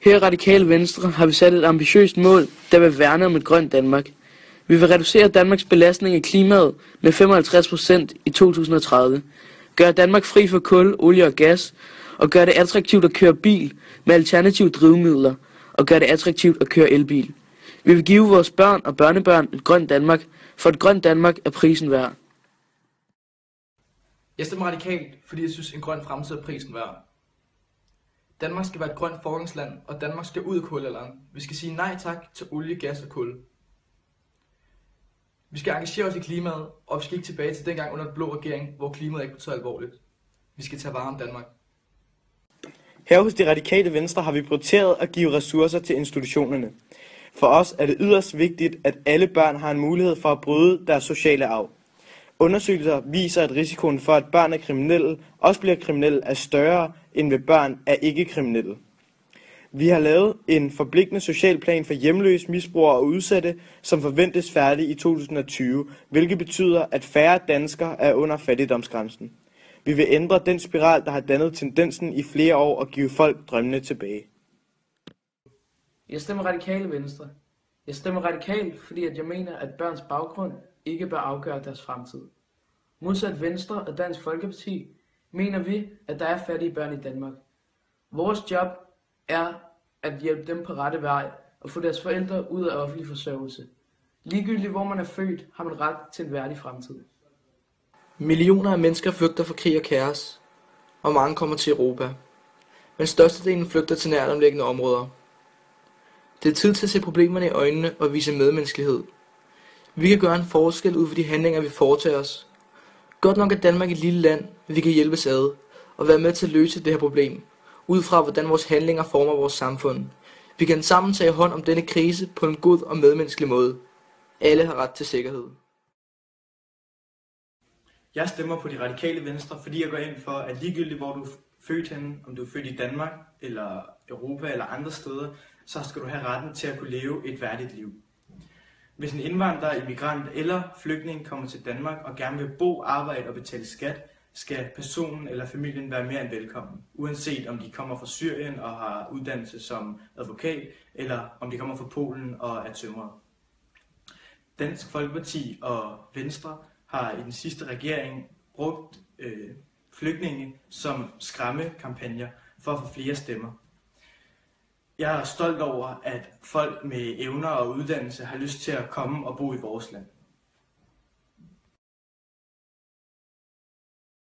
Her i Radikale Venstre har vi sat et ambitiøst mål, der vil værne om et grønt Danmark. Vi vil reducere Danmarks belastning af klimaet med 55% i 2030, gøre Danmark fri for kul, olie og gas, og gøre det attraktivt at køre bil med alternative drivmidler, og gøre det attraktivt at køre elbil. Vi vil give vores børn og børnebørn et grønt Danmark, for et grønt Danmark er prisen værd. Jeg stemmer radikalt, fordi jeg synes, en grøn fremtid er prisen værd. Danmark skal være et grønt foregangsland, og Danmark skal ud af kulalderen. Vi skal sige nej tak til olie, gas og kul. Vi skal engagere os i klimaet, og vi skal ikke tilbage til dengang under den blå regering, hvor klimaet ikke blev taget alvorligt. Vi skal tage vare om Danmark. Her hos Det Radikale Venstre har vi prioriteret at give ressourcer til institutionerne. For os er det yderst vigtigt, at alle børn har en mulighed for at bryde deres sociale arv. Undersøgelser viser, at risikoen for, at børn af kriminelle også bliver kriminelle, er større end ved børn af ikke-kriminelle. Vi har lavet en forpligtende socialplan for hjemløse, misbrugere og udsatte, som forventes færdig i 2020, hvilket betyder, at færre danskere er under fattigdomsgrænsen. Vi vil ændre den spiral, der har dannet tendensen i flere år og give folk drømmene tilbage. Jeg stemmer Radikale Venstre. Jeg stemmer radikalt, fordi jeg mener, at børns baggrund ikke bør afgøre deres fremtid. Modsat Venstre og Dansk Folkeparti mener vi, at der er fattige børn i Danmark. Vores job er at hjælpe dem på rette vej og få deres forældre ud af offentlig forsørgelse. Ligegyldigt hvor man er født, har man ret til en værdig fremtid. Millioner af mennesker flygter fra krig og kaos, og mange kommer til Europa. Men størstedelen flygter til næromliggende områder. Det er tid til at se problemerne i øjnene og vise medmenneskelighed. Vi kan gøre en forskel ud for de handlinger, vi foretager os. Godt nok er Danmark et lille land, vi kan hjælpes ad og være med til at løse det her problem, ud fra hvordan vores handlinger former vores samfund. Vi kan sammen tage hånd om denne krise på en god og medmenneskelig måde. Alle har ret til sikkerhed. Jeg stemmer på Det Radikale Venstre, fordi jeg går ind for, at ligegyldigt hvor du er født henne, om du er født i Danmark, eller Europa, eller andre steder, så skal du have retten til at kunne leve et værdigt liv. Hvis en indvandrer, immigrant eller flygtning kommer til Danmark og gerne vil bo, arbejde og betale skat, skal personen eller familien være mere end velkommen, uanset om de kommer fra Syrien og har uddannelse som advokat, eller om de kommer fra Polen og er tømrere. Dansk Folkeparti og Venstre har i den sidste regering brugt flygtninge som skræmmekampagner for at få flere stemmer. Jeg er stolt over, at folk med evner og uddannelse har lyst til at komme og bo i vores land.